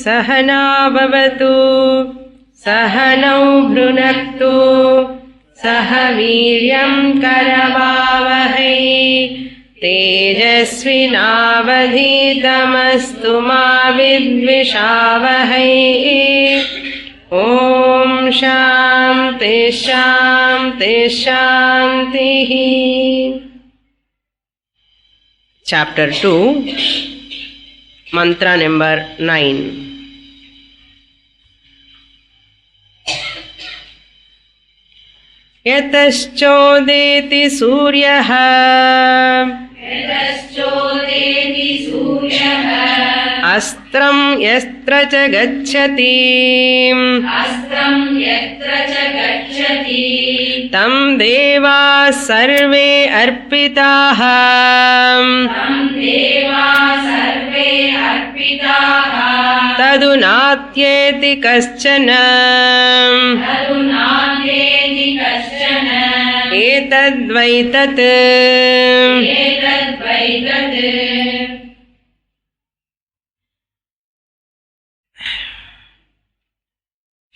सहना भवतु सहनौ भुनक्तु सह वीर्यं करवावहै तेजस्विनावधीतमस्तु मा विद्विषावहै ॐ शान्ति शान्ति शान्तिः. Chapter 2, Mantra number 9. यतश्चोदेति सूर्यः अस्त्रं यत्र च गच्छति तं देवाः सर्वे अर्पिताः तदु नात्येति कश्चन एतद्वै तत्.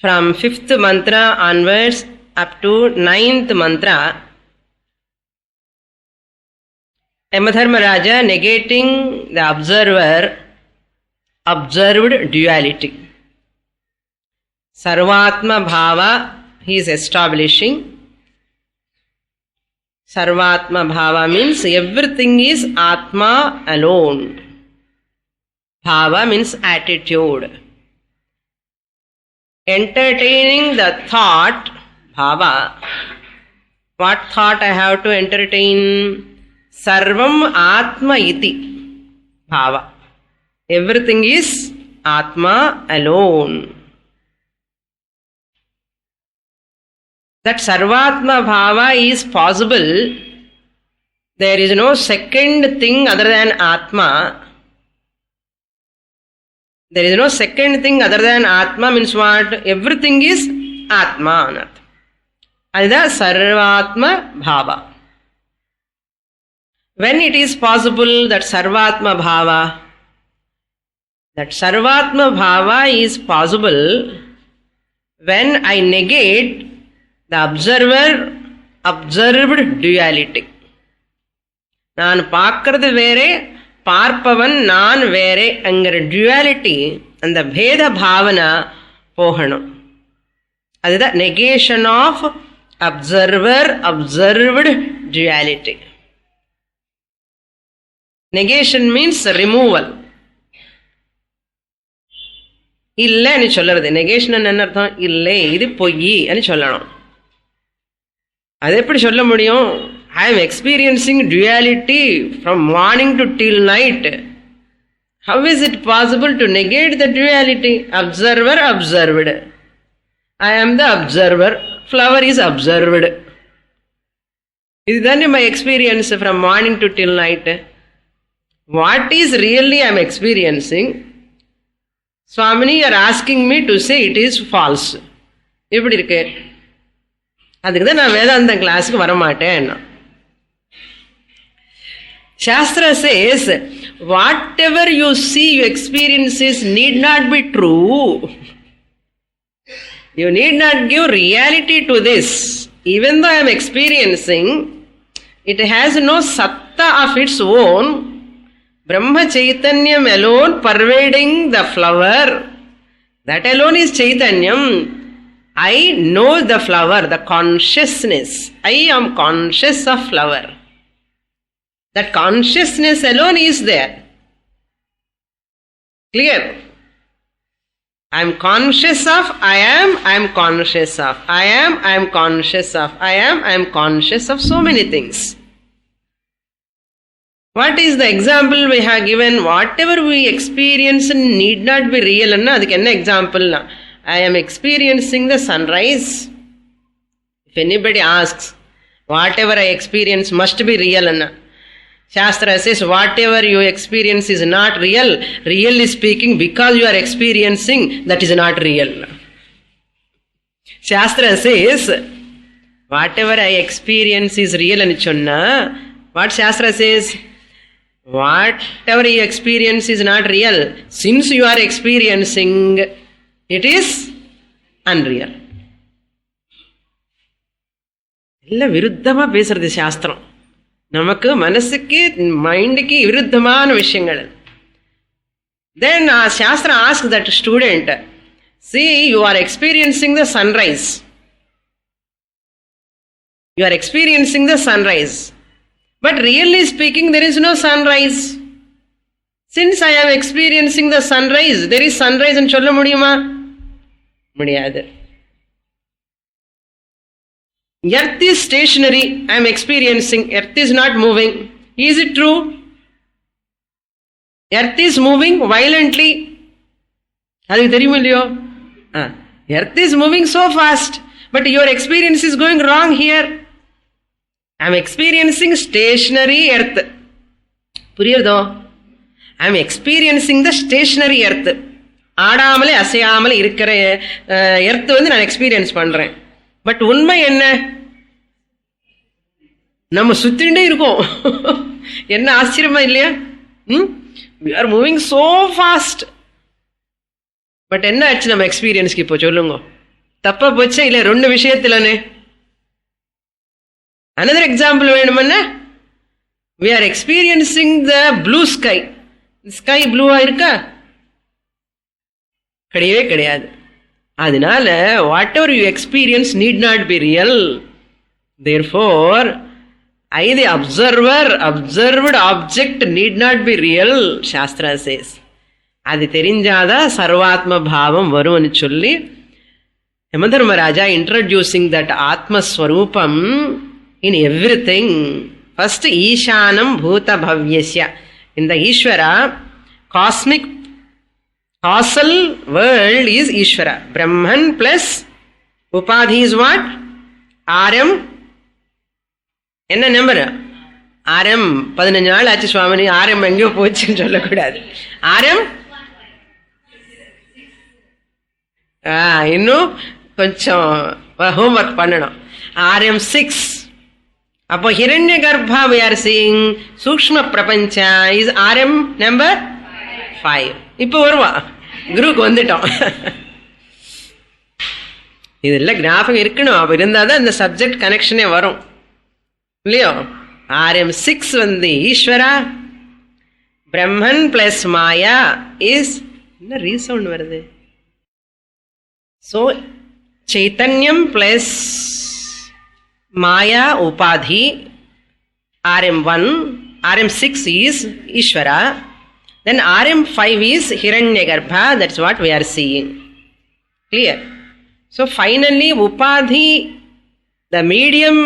From 5th mantra onwards up to 9th mantra, Yamadharmaraja negating the observed duality. Sarvatma bhava he is establishing. Sarvatma bhava means everything is Atma alone. Bhava means attitude. Entertaining the thought, bhava. What thought I have to entertain? Sarvam Atma iti, bhava. Everything is Atma alone. That Sarvatma bhava is possible. There is no second thing other than Atma. There is no second thing other than Atma means what? Everything is Atma. That is Sarvatma bhava. When it is possible that Sarvatma bhava? That Sarvatma bhava is possible when I negate the observed duality. நான் பார்க்கிறது வேறே, பார்ப்பவன் நான் வேறே என்கிற duality, அந்த பேத பாவனை போகணும். அதுதான் negation of observed duality. Negation means removal. இல்லைன்னு சொல்றது. நெகேஷன் என்ன அர்த்தம்? இல்லை, இது பொய் అని சொல்லணும். அது எப்படி சொல்ல முடியும்? I am experiencing duality from morning to till night. How is it possible to negate the duality? Observer, observed. I am the observer. Flower is observed. இதுதானே my experience from morning to till night. What is really I am experiencing? Swamini, you are asking me to say it is false. எப்படி இருக்கு? அதுக்கு தான் நான் வேதாந்தம் கிளாஸுக்கு வரமாட்டேன். Shastra says, whatever you see, you experiences need not be true. You need not give reality to this. Even though I am experiencing, it has no satta of its own. Brahma Chaitanyam alone pervading the flower. That alone is Chaitanyam. I know the flower, the consciousness. I am conscious of flower. That consciousness alone is there. Clear? I am conscious of, I am conscious of, I am conscious of, I am conscious of so many things. What is the example we have given? Whatever we experience need not be real. Adukku enna example? I am experiencing the sunrise. If anybody asks, whatever I experience must be real. Shastra says, whatever you experience is not real. Really speaking, because you are experiencing, that is not real. Shastra says, whatever I experience is real. What Shastra says? Whatever you experience is not real. Since you are experiencing, it is unreal. எல்லாம் விருத்தமா பேசுறது சாஸ்திரம். நமக்கு மனசுக்கு மைண்டுக்கு விருத்தமான விஷயங்கள். Then Shastra asks that student, see, you are experiencing the sunrise. You are experiencing the sunrise. But really speaking, there is no sunrise. Since I am experiencing the sunrise, there is sunrise and சொல்ல முடியுமா? முடியாது. Earth is stationary. I am experiencing. Earth is not moving. Is it true? Earth is moving violently. அது தெரியுமா இல்லையோ? Earth is moving so fast. But your experience is going wrong here. I am experiencing stationary earth. புரியுதோ? I am experiencing the stationary earth. ஆடாமலே அசையாமலே இருக்கிற earth நான் experience பண்றேன். But உண்மை என்ன? நம்ம சுத்திண்டே இருக்கோம். என்ன ஆச்சரியமா இல்லையா? We are moving so fast. But என்ன ஆச்சு நம்ம எக்ஸ்பீரியன்ஸ்க்கு? இப்போ சொல்லுங்க, தப்பா போச்சா இல்ல? ரெண்டு விஷயத்துலனே. another example வேணும்னா, we are experiencing the blue sky. sky ப்ளூவா இருக்கா? கிடையவே கிடையாது. அதனால whatever you experience need not be real. Therefore, the observed object need not be real, Shastra says. அது தெரிஞ்சாதான் சர்வாத்ம பாவம் வரும்னு சொல்லி யமதர்மராஜா introducing that ஆத்மஸ்வரூபம் in everything. First, ஈசானம் பூத பவ்யஸ்ய. இந்த ஈஸ்வரா, cosmic causal world is Ishvara. Brahman plus Upadhi is what? RM. என்ன நம்பர்? RM 15 நாள் ஆச்சு சுவாமினி. RM எங்கேயோ போச்சுன்னு சொல்லக்கூடாது. RM இன்னும் கொஞ்சம் ஹோம்ஒர்க் பண்ணணும். RM 6. அப்போ ஹிரண்ய கர்ப்பா we are seeing சூக்ஷ்ம பிரபஞ்ச is RM number 5. இப்போ வருவா, குருவுக்கு வந்துட்டோம். இதெல்லாம் ஞாபகம் இருக்கணும். அப்ப இருந்தாதான் இந்த சப்ஜெக்ட் கனெக்ஷனே வரும் இல்லையோ? RM 6 வந்து ஈஸ்வரா, பிரம்மன் பிளஸ் மாயா இஸ் என்ன ரீசவுண்ட் வருது? ஸோ చైతన్యం ప్లస్ మాయా ఉపాధి RM1, RM6 is Ishvara, then RM5 is Hiranyagarbha. That's what we are seeing. Clear? So finally Upadhi, the medium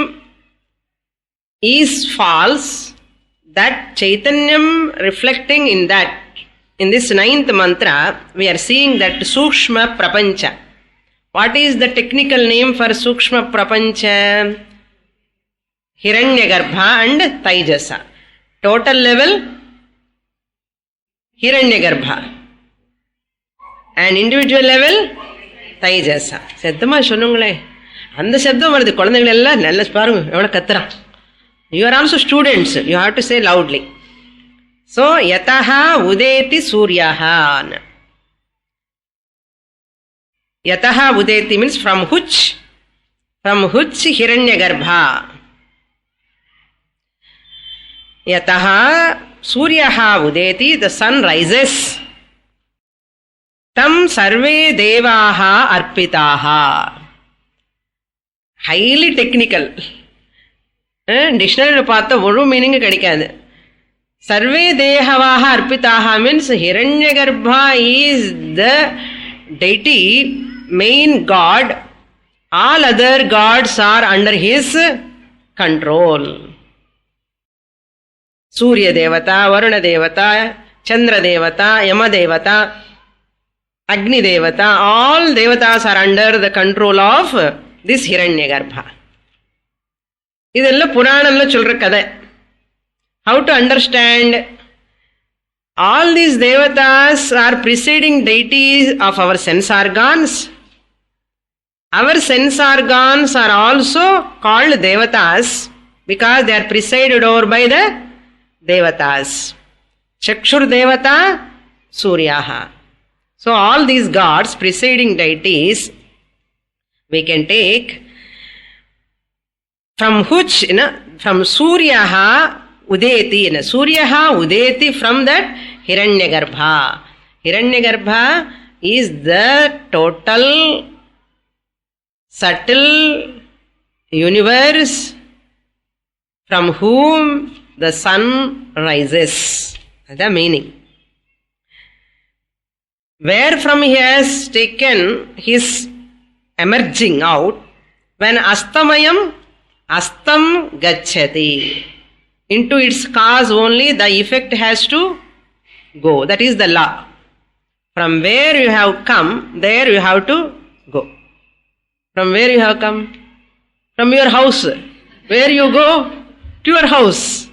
is false. That Chaitanyam reflecting in that, in this 9th mantra, we are seeing that Sukshma Prapancha. What is the technical name for Sukshma Prapancha? Hiranyagarbha and Taijasa. Total level Hiranyagarbha. And individual level Taijasa. சத்தமா சொல்லுங்களே. அந்த சப்தம் வருது. குழந்தைகள் எல்லாம் நல்ல பாருங்க எவ்வளவு கத்துறான். You are also students. You have to say loudly. So, yataha udeti suryaha. Yataha udeti means from which? From which Hiranyagarbha. Yataha suryaha udeti, the sun rises. Tam sarve devaha arpitaha. Highly technical. டிக்ஷனரியில் பார்த்தா ஒரு meaning கிடைக்காது. சர்வே தேகவாக அர்ப்பிதாக means Hiranyagarbha is the deity, main god. All other gods are under his control. Surya Devata, Varuna Devata, Chandra Devata, Yama Devata, Agni Devata, all devatas are under the control of this Hiranyagarbha. இதெல்லாம் புராணம்ல சொல்ற கதை. How to understand? All these devatas are preceding deities of our sense organs. Our sense organs are also called devatas because they are presided over by the devatas. Chakshur Devata, Suryaha. So all these gods, presiding deities, we can take from which, from Suryaha Udeti, Suryaha Udeti, from that Hiranyagarbha. Hiranyagarbha is the total subtle universe from whom the sun rises. The meaning. Where from he has taken his emerging out, when Astamayam, Astam Gacchati. Into its cause only the effect has to go. That is the law. From where you have come, there you have to go. From where you have come? From your house. Where you go? To your house.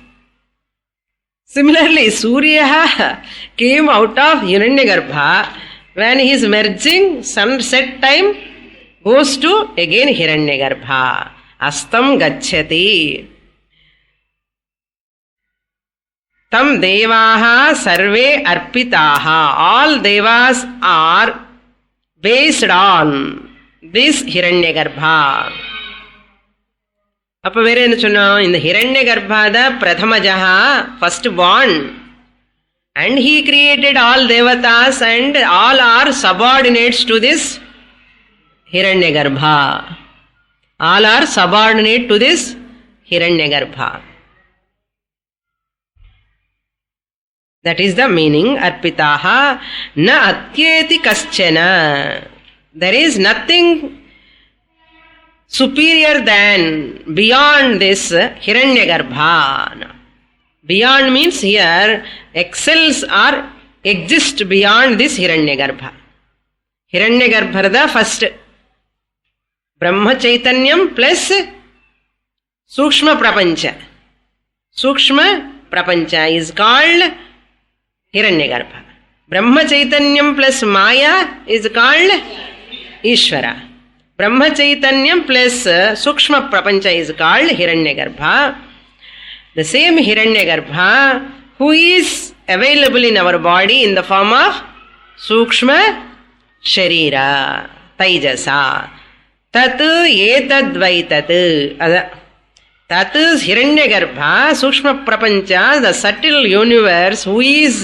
Similarly, Surya came out of Hiranyagarbha. When he is merging, sunset time, goes to again Hiranyagarbha. Astam Gacchati. Tam Devaha Sarve Arpitaha. All Devas are based on this Hiranyagarbha. அப்ப வேற என்ன சொன்னோம்? இந்த Hiranyagarbha Prathamajaha, first born, and he created all devatas and all are subordinates to this Hiranyagarbha. All are subordinate to this Hiranyagarbha. That is the meaning. Arpitaha na atyeti kaschana. There is nothing superior than, beyond this Hiranyagarbha. Beyond means here excels or exists beyond this Hiranyagarbha. Hiranyagarbha the first. Brahma Chaitanyam plus Sukshma Prapancha. Sukshma Prapancha is called Hiranyagarbha. Brahma Chaitanyam plus Maya is called Ishvara. Brahma Chaitanyam plus Sukshma Prapancha is called Hiranyagarbha. The same Hiranyagarbha who is available in our body in the form of Sukshma Sharira, Taijasa. Tat etad vaitat. That is Hiranyagarbha, Sukshma Prapancha, the subtle universe who is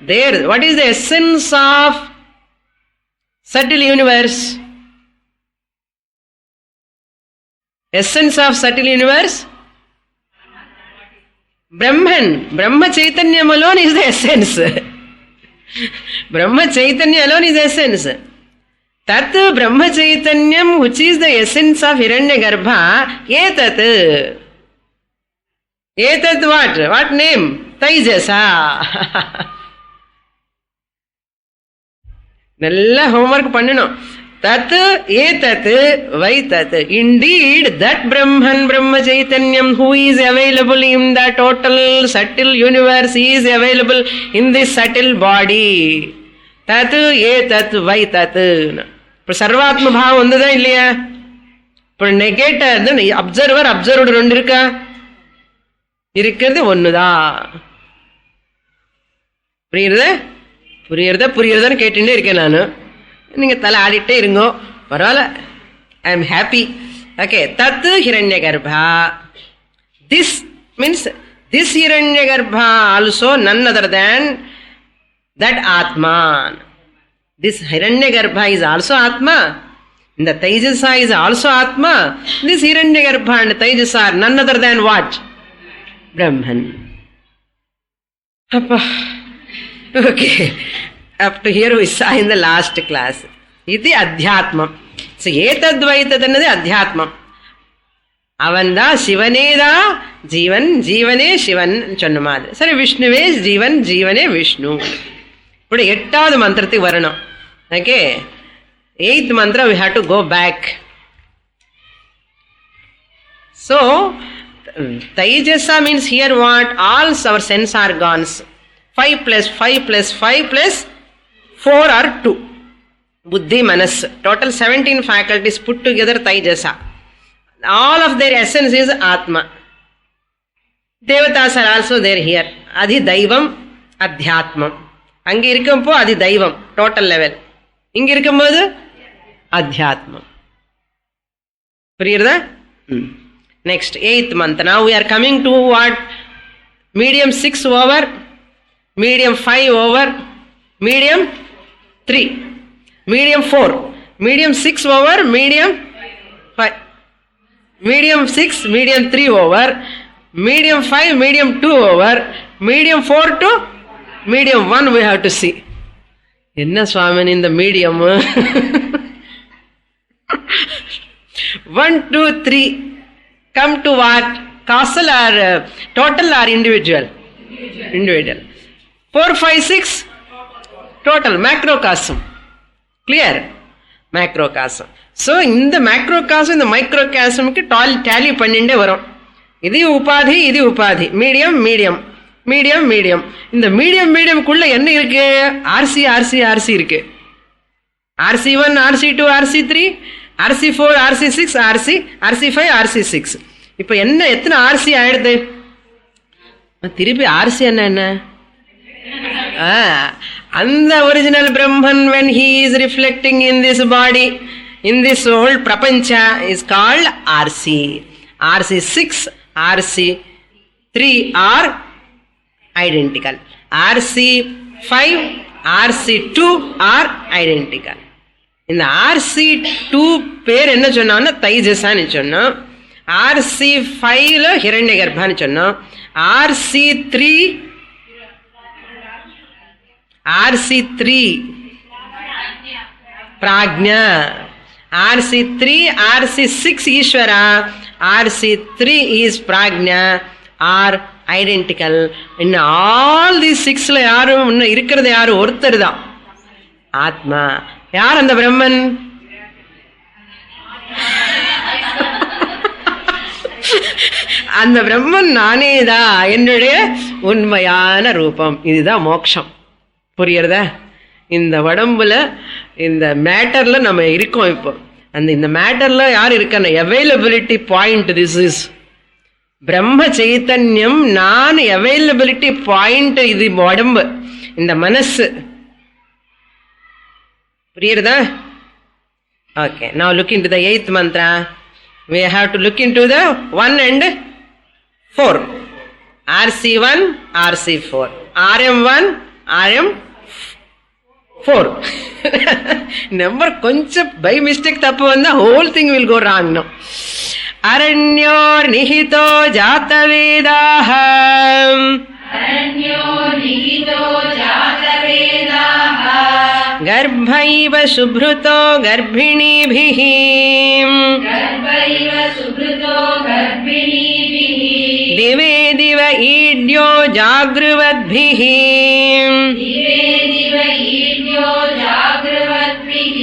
there. What is the essence of subtle universe? Essence of subtle universe? Brahman. Brahma Chaitanya alone is the essence. Brahma Chaitanya alone is the essence. Tat Brahma Chaitanyam, which is the essence of Hiranyagarbha, etat. Etat what? What name? Taijasa. Nalla homework pannanum. Tat etat vaitat. Indeed, that Brahman, Brahma Chaitanyam, who is available in the total subtle universe, is available in this subtle body. Tat etat vaitat. ఇప్పుడు సర్వాత్మ భావం ఉందా இல்லையா? ఇప్పుడు நெகேட்டர் observer observed ரெண்டு இருக்கா? இருக்கிறது ஒண்ணுதான். புரியுறதான்னு கேட்டுட்டே இருக்கேன் நானு. நீங்க தலை ஆடிட்டே இருங்கோ, பரவாயில்ல. I am happy. ஓகே. தத் Hiranyagarbha. This means this Hiranyagarbha also none other than that Atman. This Hiranyagarbha is also Atma. The Taijasa is also Atma. This Hiranyagarbha and Taijasa are none other than what? Brahman. Okay. Up to here we saw in the last class. Iti Adhyatmam. So, Etadvaitad annadi Adhyatmam. Avanda Shivaneda Jivan, Jivane Shivan Channamad. Sorry, Vishnuve Jivan, Jivane Vishnu. ఇప్పుడు 8వ మంత్రకి వరణం. Okay. 8th mantra we have to go back. So Taijasa means here what? All our sense organs. 5 plus 5 plus 5 plus 4 are 2. Buddhi, Manas. Total 17 faculties put together Taijasa. All of their essence is Atma. Devatas are also there here. Adi Daivam, அத்தியாத்மம். அங்கே இருக்கப்போ அது தெய்வம், total level. இங்க இருக்கும்போது அத்தியாத்மம். புரியுறதா? Next 8th month. Now we are coming to what? Medium 6 over, medium 5 over, medium 3, medium 4, medium 6 over, medium 5, medium 6, medium 3 over, medium 5, medium 2 over, medium 4 to medium 1 we have to see. என்ன சுவாமி இந்த medium? 1, 2, 3 come to what? Causal or total or individual? Individual. 4, 5, 6 total, macrocosm. Clear? Macrocosm. So இந்த macrocosm இந்த microcosmக்கு tally பண்ணிட்டே வரும். இது உபாதி, இது உபாதி, மீடியம் மீடியம் மீடியம் மீடியம். இந்த மீடியம் மீடியம்குள்ள என்ன இருக்கு? RC RC RC இருக்கு. RC1 RC2 RC3 RC4 RC6 RC5 RC6. இப்ப என்ன எத்தனை RC ஆயிடுது? திருப்பி RC என்ன? அந்த original Brahman when he is reflecting in this body, in this whole prapancha is called RC. RC6 RC3 are identical. RC5 RC2 are identical. இந்த RC2 பேர் என்ன சொன்னா தைஜசான்னு சொன்னோம். RC5 ஹிரண்ய கர்ப்பான்னு சொன்னோம். RC3 பிராக்ஞா. RC3 RC6 ஈஸ்வரா. RC3 is prajna are identical. In all these 6ல யாரும் இன்னும் இருக்கிறது யாரு? ஒருத்தர் தான், ஆத்மா. யார் அந்த பிரம்மன்? அந்த பிரம்மன் நானேதான், என்னுடைய உண்மையான ரூபம். இதுதான் மோட்சம். புரியுறதா? இந்த உடம்புல இந்த மேட்டர்ல நம்ம இருக்கோம். இப்போ அந்த இந்த மேட்டர்ல யார் இருக்கான அவைலபிலிட்டி பாயிண்ட். திஸ் இஸ் பிரம்ம சைத்தன்யம். நான் அவைலபிலிட்டி பாயிண்ட். இது உடம்பு, இந்த மனசு. புரியுறதா? Okay, now look into the 8th mantra. We have to look into the 1 and 4. RC1 RC4 RM1 RM4. Number koncham by mistake tappu vanda whole thing will go wrong now. Aranyo nihito jatavedah. Aranyo nihito jatavedah. Garbhaiva subhruto garbhinibhih. Garbhaiva subhruto garbhinibhih. Dive diva idyo jagruvadbhih. Dive diva idyo jagruvadbhih.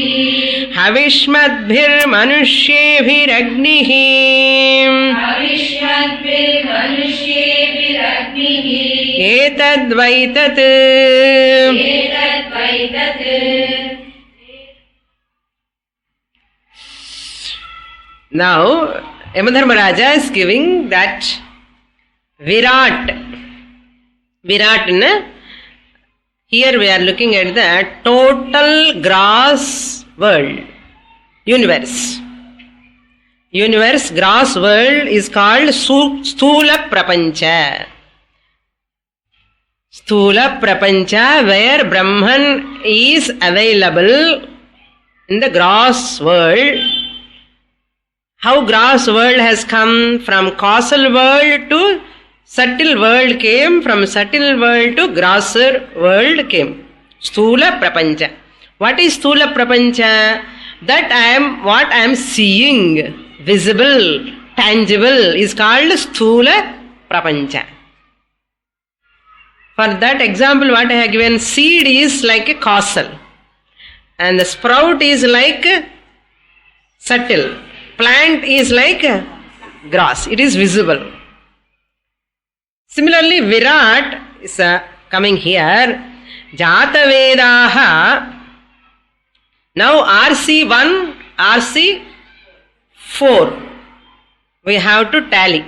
Havishmadbhir manushyeਭiragnih. Havishmadbhir manushyeਭiragnih. Etadvaitat. Etadvaitat. Now Yamadharmaraja is giving that Virat. Virat, here we are looking at the total gross world, universe. Universe, gross world is called Sthula Prapancha. Sthula Prapancha, where Brahman is available in the gross world. How gross world has come from causal world to subtle world came, from subtle world to grosser world came. Sthula Prapancha. What is Sthula Prapancha? That what I am seeing, visible, tangible, is called Sthula Prapancha. For that example, what I have given, seed is like a causal and the sprout is like subtle. Plant is like grass, it is visible. Similarly, Virat is coming here. Jatavedaha. Now RC1, RC4 we have to tally.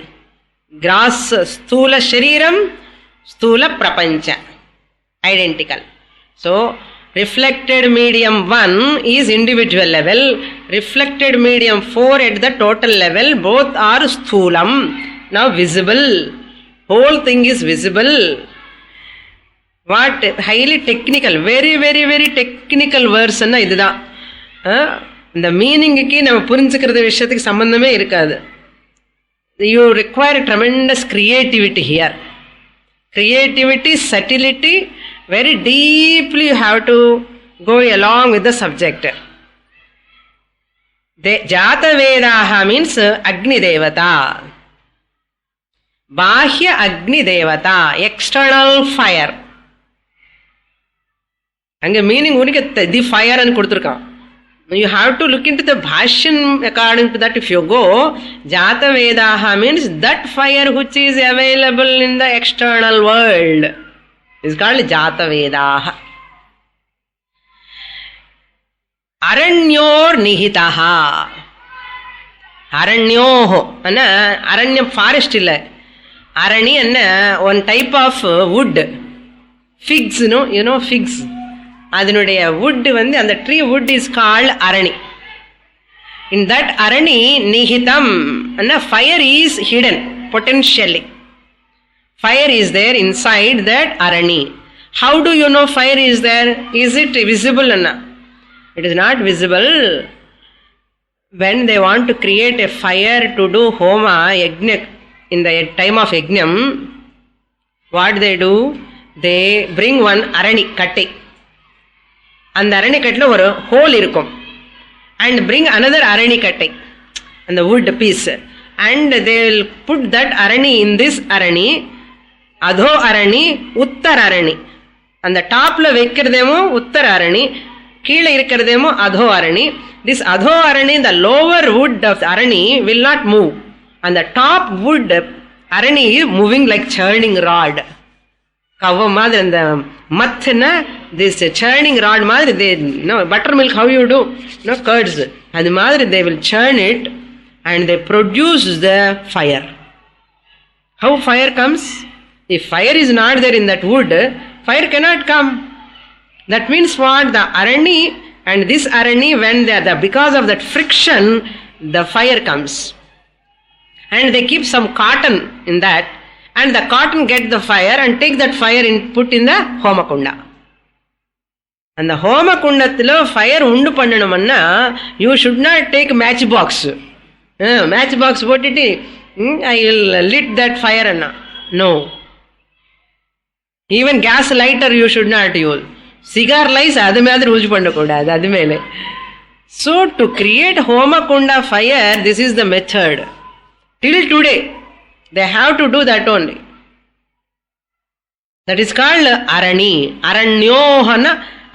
Grass, Sthula Shariram, Sthula Prapancha. identical. So reflected medium 1 is individual level, reflected medium 4 at the total level, both are sthulam, now visible, whole thing is visible. What highly technical, very very very technical verse na idudha. இந்த மீனிங்குக்கு நம்ம புரிஞ்சுக்கிறது விஷயத்துக்கு சம்பந்தமே இருக்காது. You require tremendous creativity here. Creativity, subtlety, very deeply you have to go along with the subject. Jata Vedaha means Agni Devata. Bahya Agni Devata, external fire. Ange meaning unike the fire and kuduthirukkan. You have to look into the Bhashyan according to that. If you go, Jata Vedaha means that fire which is available in the external world is called Jata Vedaha. Aranyor Nihitaha. Aranyoho. Aranyam forest illa. Arani anna one type of wood. Figs, you know figs. அதனுடைய wood வந்து அந்த tree wood is called arani. In that arani nihitam, and fire is hidden potentially. Fire is there inside that arani. How do you know fire is there? Is it visible? It is not visible. When they want to create a fire to do homa yajna, in the time of yajnam, what they do? They bring one arani katti. அந்த அரணிக்கட்டில் ஒரு whole இருக்கும். And bring another அரணிக்கட்டை, அந்த wood piece, and they will put that அரணி in this அரணி. அதோ அரணி, உத்தர அரணி. அந்த டாப்ல வைக்கிறதேமோ உத்தர அரணி, கீழே இருக்கிறதேமோ அதோ அரணி. திஸ் அதோ அரணி, the lower wood of arani will not move. அந்த top wood arani moving like churning rod. கவ்வ மாதிரி அந்த மத்துனா this churning rod மாதிரி, they buttermilk how you do, curds, அது மாதிரி they will churn it and they produce the fire. How fire comes? If fire is not there in that wood, fire cannot come. That means what? The arani and this arani, when they are because of that friction, the fire comes. And they keep some cotton in that, and the cotton get the fire and take that fire and put in the homakunda. And the homakundathilo fire undu pannanumanna, you should not take match box. Match box potiti I will lit that fire anna. No. Even gas lighter you should not use. Cigar lights adu madri use pannakodadu, adu mele. So to create homakunda fire, this is the method. Till today they have to do that only. That is called arani. Aranyohana,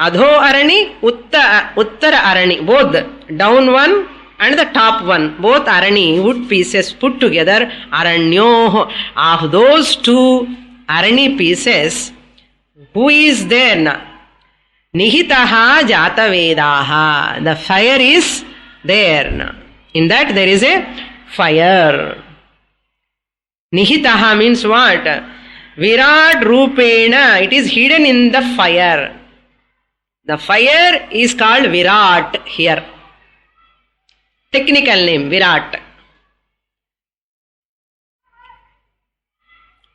adho arani, uttara arani. Both down one and the top one, both arani wood pieces put together, aranyoho. Of those two arani pieces, who is there na? Nihitaha jata vedaha. The fire is there na. In that there is a fire. Nihitaha means what? Virat Rupena, it is hidden in the fire. The fire is called Virat here. Technical name, Virat.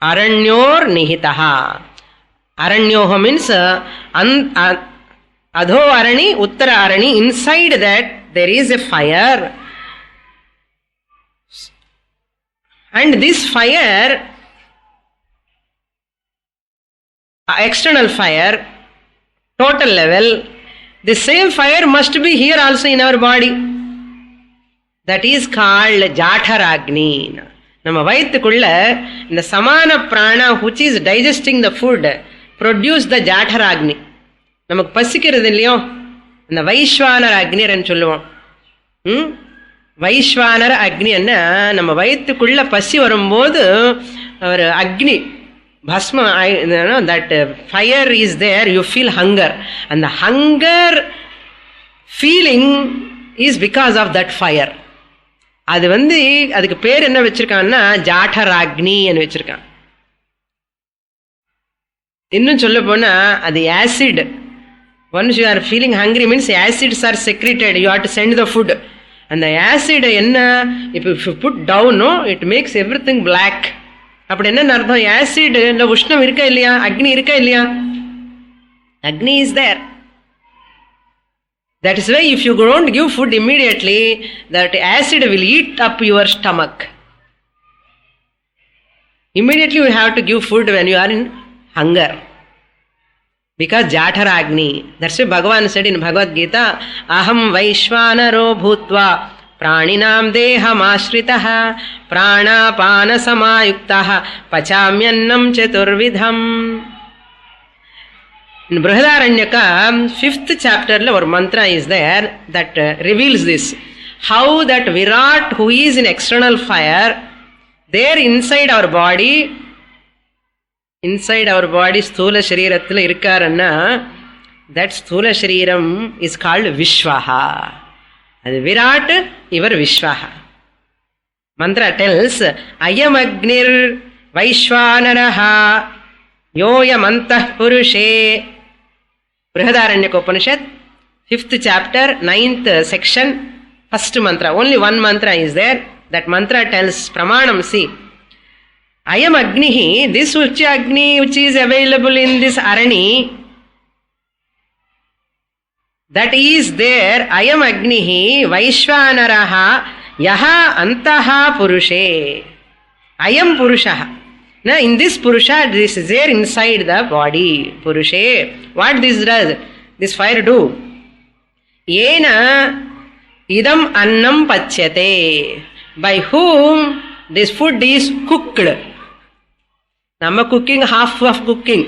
Aranyor Nihitaha. Aranyoha means Adho Arani, Uttara Arani. Inside that there is a fire. And this fire, external fire, total level, the same fire must be here also in our body. That is called Jatharagni. நம்ம வயிற்றுக்குள்ள இந்த சமான பிராணா which is digesting the food produce the Jatharagni. நமக்கு பசிக்கிறது இல்லையோ, அந்த வைஸ்வானர அக்னின்னு சொல்லுவோம். வைஸ்வானர அக்னி என்ன, நம்ம வயிற்றுக்குள்ள பசி வரும்போது ஒரு அக்னி பஸ்ம, that fire is there, you feel hunger. அந்த hunger feeling is because of that fire. அது அதுக்கு பேர் என்ன வச்சிருக்காங்கன்னா ஜாட்டராக்னி வச்சிருக்கான். இன்னும் சொல்ல போனா அது acid. Once you are feeling hungry means acids are secreted, you have to send the food. அந்த ஆசிட் என்ன, இப்போ இஃப் யூ புட் டவுனோ it makes every thing black. அப்படி என்ன அர்த்தம்? ஆசிட் இந்த உஷ்ணம் இருக்கா இல்லையா, அக்னி இருக்கா இல்லையா? அக்னி is there. That is why if you don't give food immediately, that acid will eat up your stomach. Immediately you have to give food when you are in hunger. Because Jataragni. That's why Bhagavan said in Bhagavad Gita, Aham Vaishvanaro Bhutva Praninam Deham Ashritaha Pranapana Samayuktaha Pachamyannam Chaturvidham. In Brihadaranyaka, 5th chapter, our mantra is there that reveals this. How that Virat, who is in external fire, there inside our body, Sthula Sharirathila irkaranna, that Sthula Shariram is called Vishwaha. And Virat, ivar Vishwaha. Mantra tells, Ayam Agnir Vaishwanaraha Yoyamantah Purushe. Brihadaranyaka Upanishad, 5th chapter, 9th section, 1st mantra. Only one mantra is there. That mantra tells Pramanam, see, I am Agnihi, this Ucha Agni which is available in this Arani, that is there, I am Agnihi, Vaishwanaraha, Yaha Antaha Purushe. I am Purushaha. Now in this Purusha, this is there inside the body. Purushe. What this does? This fire do? Yena idam annam pachyate. By whom this food is cooked. Nama cooking, half of cooking.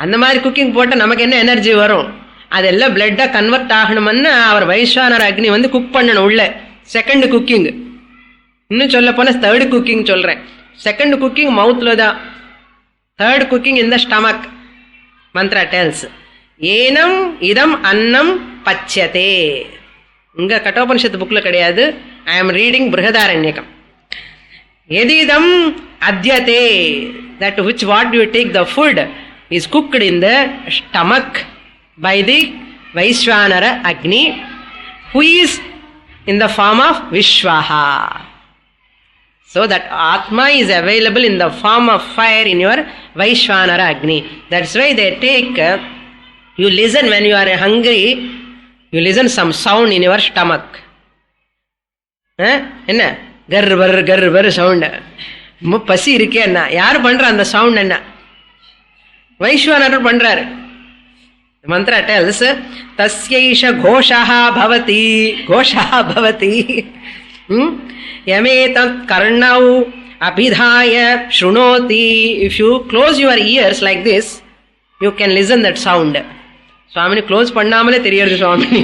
அந்த மாதிரி cooking போட்டால் நமக்கு என்ன energy வரும்? அதெல்லாம் பிளட்டாக convert ஆகணும்னா அவர் வைஸ்வானர் அக்னி வந்து cook பண்ணணும் உள்ள. Second cooking. இன்னும் சொல்ல போனால் தேர்ட் குக்கிங் சொல்கிறேன். Second cooking mouth lo da. Third cooking in the stomach. Mantra tells, Enam idam annam pachyate. Inga Kathopanishad book la kadiyadu. I am reading Brihadaranyakam. Yedidam adyate. That which what you take the food is cooked in the stomach by the Vaishwanara Agni, who is in the form of Vishwaha. So that Atma is available in the form of fire in your Vaishwanara Agni. That's why they take, you listen when you are hungry, you listen some sound in your stomach. Enna? Garvar sound. Pasi irukke enna? Yaar pandra and the sound enna? Vaishwanara pandrar. The mantra tells, Tasyaisha Ghoshaha Bhavati. Yametat karnau abhidhaya shrunoti. If you close your ears like this, you can listen that sound. Swamini close pannamale theriyadu Swamini.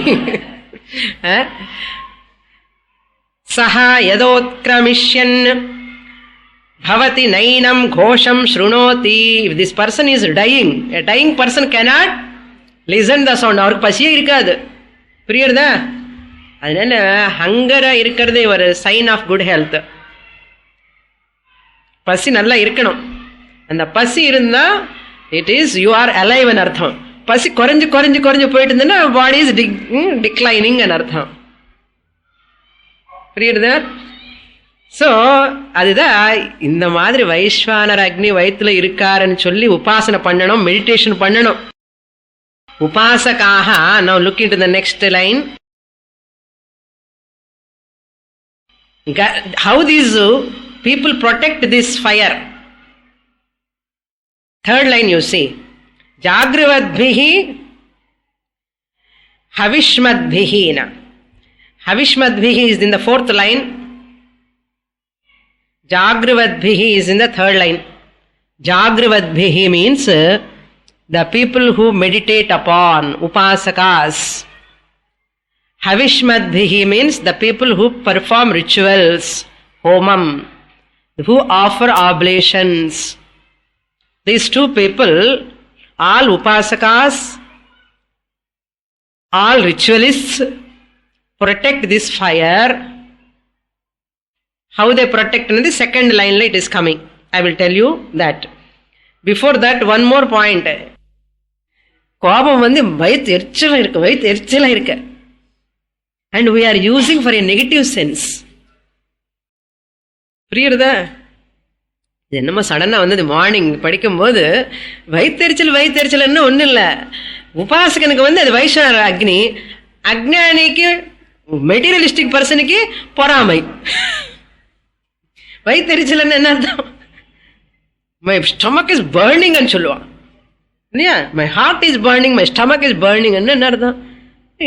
Saha yadotkramisyan bhavati nainam ghosham shrunoti. If this person is dying, a dying person cannot listen the sound. Avarku pasiye irukadu. Puriyadha? அதனால ஹங்கரா இருக்கிறதே ஒரு sign of good health. பசி நல்லா இருக்கணும். அந்த பசி இருந்தா it is you are alive ன்னு அர்த்தம். பசி குறைஞ்சு போயிட்டு இருந்ததுன்னா பாடி இஸ் டிக்ளைனிங் ன்னு அர்த்தம். புரியுதா? ஸோ அதுதான் இந்த மாதிரி வைஸ்வானர் அக்னி வயிற்றுல இருக்காருன்னு சொல்லி உபாசனை பண்ணணும், மெடிடேஷன் பண்ணணும். உபாசகாக now look into the next line. How these people protect this fire? Third line you see. Jagrivadbhihi Havishmadbhihi. Havishmadbhihi is in the 4th line. Jagrivadbhihi is in the 3rd line. Jagrivadbhihi means the people who meditate upon, upasakas. Havishmadbhihi means the people who perform rituals, homam, who offer oblations. These two people, all upasakas, all ritualists, protect this fire. How they protect? In the 2nd line it is coming. I will tell you that. Before that, one more point. கோபம் வந்து வயிற்று எரிச்சலா இருக்கு. And we are using for a negative sense. புரியுறதா? இது என்னமோ சடனா வந்தது. மார்னிங் படிக்கும்போது வயிற்றெரிச்சல் ஒன்றும் இல்லை. உபாசகனுக்கு வந்து அது வைஷ்ணவ அக்னி, அக்ஞானிக்கு மெட்டீரியலிஸ்டிக் பர்சனுக்கு பொறாமை. வயிற்றெரிச்சல் என்ன அர்த்தம்? மை ஸ்டமக் இஸ் பர்னிங் சொல்லுவான் இல்லையா? My heart is burning, my stomach is burning என்ன அர்த்தம்?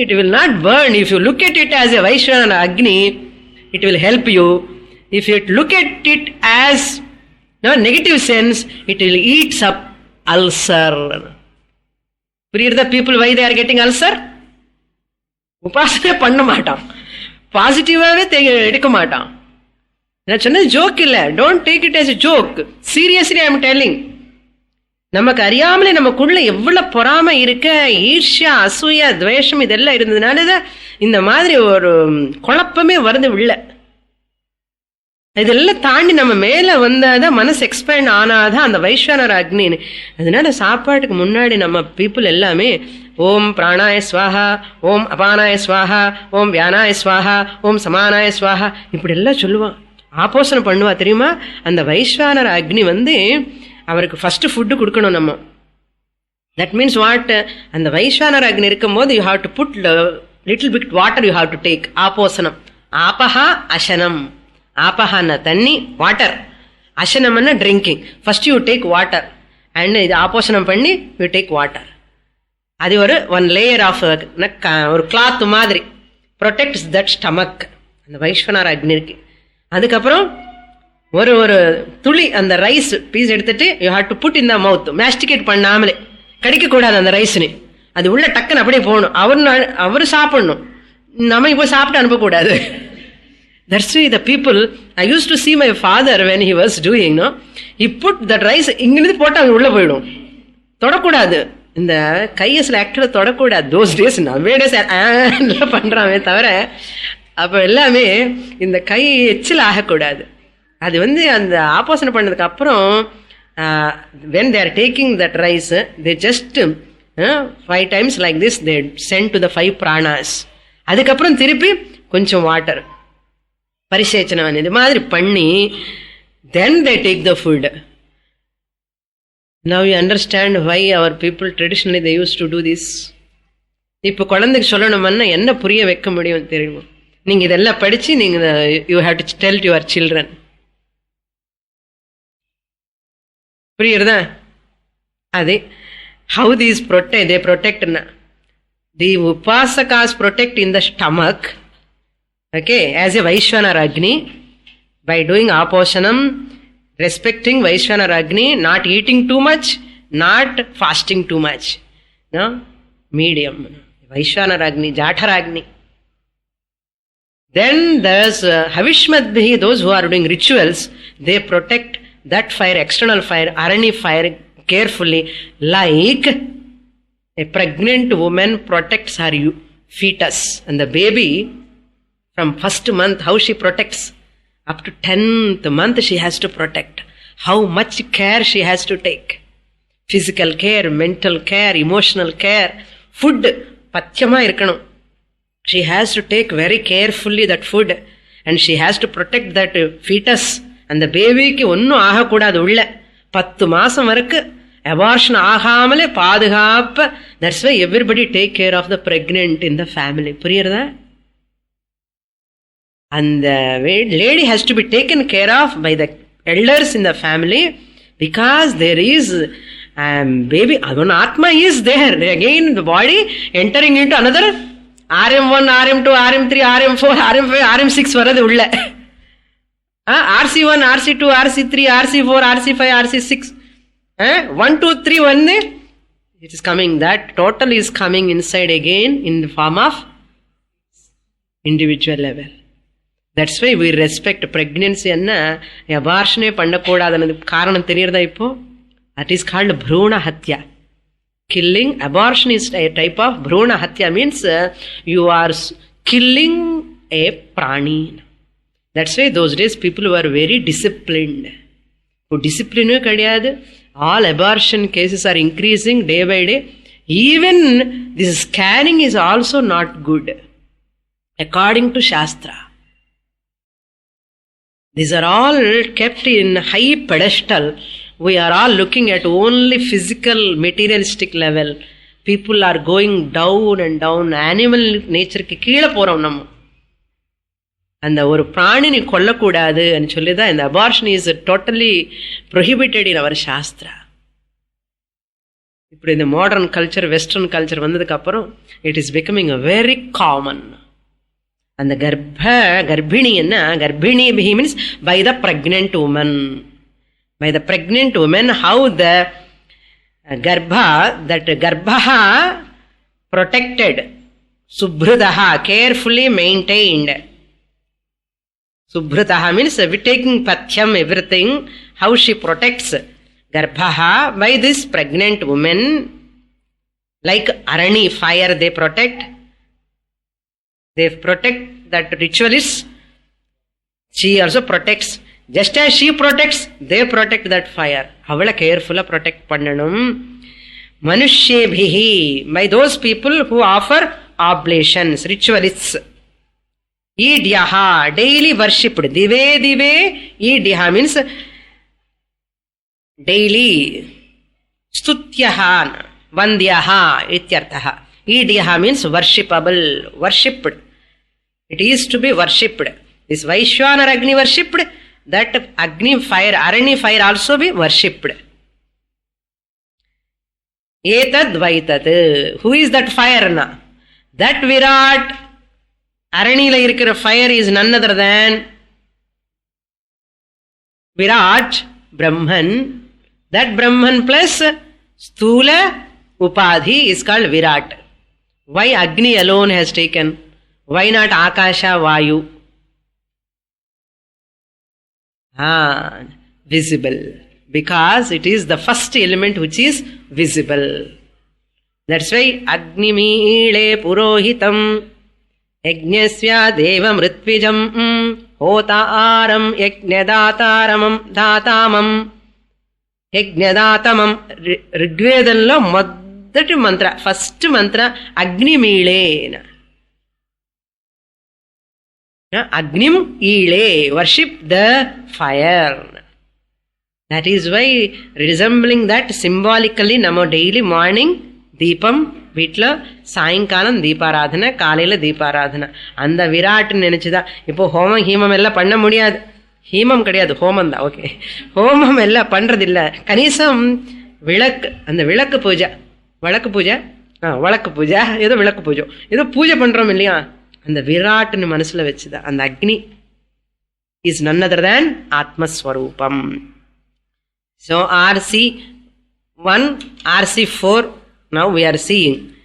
It will not burn. If you look at it as a Vaishnava Agni, it will help you. If you look at it as negative sense, it will eat up ulcer. Hear the people why they are getting ulcer? Upasana panna maataan, பாசிட்டிவாவே எடுக்க மாட்டான். நான் சொன்னது joke இல்ல. Don't take it as a joke. Seriously I am telling. நமக்கு அறியாமலே நமக்குள்ள எவ்வளவு பொறாமை இருக்க, ஈர்ஷ்யா, அசூயா, துவேஷம் இதெல்லாம் இருந்ததுனாலதான் இந்த மாதிரி ஒரு குழப்பமே வருது உள்ள. இதெல்லாம் தாண்டி நம்ம மேல வந்தாதான் மனசு எக்ஸ்பேண்ட் ஆனாதான் அந்த வைஸ்வரர் அக்னின்னு. அதனால சாப்பாட்டுக்கு முன்னாடி நம்ம பீப்புள் எல்லாமே ஓம் பிராணாய ஸ்வாஹா, ஓம் அபானாய ஸ்வாஹா, ஓம் வியானாய ஸ்வாஹா, ஓம் சமானாய ஸ்வாஹா இப்படி எல்லாம் சொல்லுவான். ஆபோசனம் பண்ணுவா தெரியுமா? அந்த வைஸ்வரர் அக்னி வந்து அவருக்கு ஃபர்ஸ்ட் ஃபுட்டு கொடுக்கணும் நம்ம. That means what? அந்த வைஸ்வரர் அக்னி இருக்கும் போது you have to put little bit water, you have to take. ஆபோசனம். ஆபஹா அசனம். ஆபஹான்னா தண்ணி, வாட்டர். அசனம்னா drinking. First you take water and இது ஆபோசனம் பண்ணி யூ டேக் வாட்டர். அது ஒரு ஒன் லேயர் ஆஃப் ஒரு கிளாத் மாதிரி ப்ரொடெக்ட்ஸ் தட் ஸ்டமக் அந்த வைஸ்வரர் அக்னி இருக்கு. அதுக்கப்புறம் ஒரு துளி அந்த ரைஸ் பீஸ் எடுத்துட்டு you have to put in த மவுத். மேஸ்டிகேட் பண்ணாமலே, கடிக்க கூடாது அந்த ரைஸ்னு. அது உள்ள டக்குன்னு அப்படியே போகணும். அவரு சாப்பிடணும், நம்ம இப்போ சாப்பிட்டு அனுப்பக்கூடாது. That's why the people, I use to see my father when he was doing, no, he put that rice இங்கிருந்து போட்டு அங்கே உள்ள போயிடும். தொடக்கூடாது, இந்த கையசில் ஆக்டர் தொடக்கூடாது. தோஸ் டேஸ் நவேடேஸ் பண்றாமே தவிர அப்போ எல்லாமே இந்த கை எச்சில் ஆகக்கூடாது. அது வந்து அந்த ஆபோசனம் பண்ணதுக்கு அப்புறம் when they are taking that rice, they just 5 times like this they send to the 5 pranas. அதுக்கப்புறம் திருப்பி கொஞ்சம் வாட்டர் பரிசேச்சனம் இது மாதிரி பண்ணி then they take the food. Now you understand why our people traditionally they used to do this. இப்போ குழந்தைக்கு சொல்லணும்னா என்ன புரிய வைக்க முடியும் தெரியுமா? நீங்க இதெல்லாம் படிச்சு நீங்க you have to tell to your children. புரியுறதா? அது how these protect, they protect the upasakas protect in the stomach, okay, as a Vaishwanar Agni, by doing aposanam, respecting Vaishwanar Agni, not eating too much, not fasting too much, no, medium Vaishwanar Agni, Jathar Agni. Then there's Havishmadbhi, those who are doing rituals, they protect that fire, external fire, Arani fire carefully, like a pregnant woman protects her fetus and the baby from first month, how she protects up to 10th month she has to protect. How much care she has to take, physical care, mental care, emotional care, food patyama irkanum. She has to take very carefully that food and she has to protect that fetus. அந்த பேபிக்கு ஒன்னும் ஆகக்கூடாது. உள்ள 10 மாசம் வரைக்கும் abortion ஆகாமலே பாதுகாப்ப. That's why everybody take care of the pregnant in the family. புரியுறதா? அந்த lady has to be taken care of by the elders in the family because there is baby, adon atma is there. Again the body entering into another RM1, RM2, RM3, RM4, RM5, RM6 வரது உள்ள. RC1, RC2, RC3, RC4, RC5, RC6, 1, 2, 3 வந்து it is coming. That total is coming inside again in the form of individual level. That's why we respect pregnancy. என்ன அபார்ஷனே பண்ணக்கூடாதுன்னு காரணம் தெரியறதா இப்போ? That is called bhruna hatya. Killing, abortion is a type of bhruna hatya, means you are killing a prani. That's why those days people were very disciplined. So discipline kadiyadu. All abortion cases are increasing day by day. Even this scanning is also not good, according to Shastra. These are all kept in high pedestal. We are all looking at only physical, materialistic level. People are going down and down. Animal nature ki கீழே போறோம் நம்ம. அந்த ஒரு பிராணினி கொல்லக்கூடாது ன்னு சொல்லிதான் இந்த abortion is totally prohibited in our Shastra. இப்படி இந்த மாடர்ன் கல்ச்சர், வெஸ்டர்ன் கல்ச்சர் வந்ததுக்கு அப்புறம் it is becoming very common. அந்த கர்ப்பிணி என்ன, கர்ப்பிணி means by the pregnant woman. By the pregnant woman, how the garbha protected, subhrutaha, carefully maintained. Subhrutaha means taking pathyam, everything, how she protects garbha by this pregnant woman. Like arani, fire they protect. They protect that ritualist. She also protects. Just as she protects, they protect that fire. Avala carefully protect pannanum. Manushyebihi, by those people who offer oblations, ritualists. Idyaha, daily worshipped. Dive, idyaha means daily. Stutyaha, vandyaha, ityarthaha. Idyaha means worshipable, worshipped. It is to be worshipped. This Vaishwanar Agni worshipped. That Agni fire, Arani fire also be worshipped. Etad Vaitat. Who is that fire na? That Virat, Arani la irukira fire is none other than Virat, Brahman. That Brahman plus Sthula Upadhi is called Virat. Why Agni alone has taken? Why not Akasha, Vayu? Visible, because it is the first element which is visible. That's why Agni Meele Purohitam Yajnasya Devam Ritvijam Hota Aram Yajnadataramam Dhatamam Yajnadatamam. Rigvedanlo moddati mantra, first mantra Agni Meele. Agnim Ile, worship the fire. That is why, resembling that symbolically, நம்ம daily morning தீபம் வீட்டில், சாயங்காலம் தீபாராதனை, காலையில் தீபாராதனை. அந்த விராட்னு நினைச்சுதான். இப்போ ஹோமம் ஹீமம் எல்லாம் பண்ண முடியாது. ஹீமம் கிடையாது, ஹோமம் தான். ஓகே, ஹோமம் எல்லாம் பண்றதில்ல. கணிசம் விளக்கு, அந்த விளக்கு பூஜை, வழக்கு பூஜை, வழக்கு பூஜை, ஏதோ விளக்கு பூஜை, ஏதோ பூஜை பண்றோம் இல்லையா, அந்த விராட்னு மனசுல வச்சுதான். அந்த அக்னி is none other than Atmaswarupam. So RC1, RC4 now we are seeing.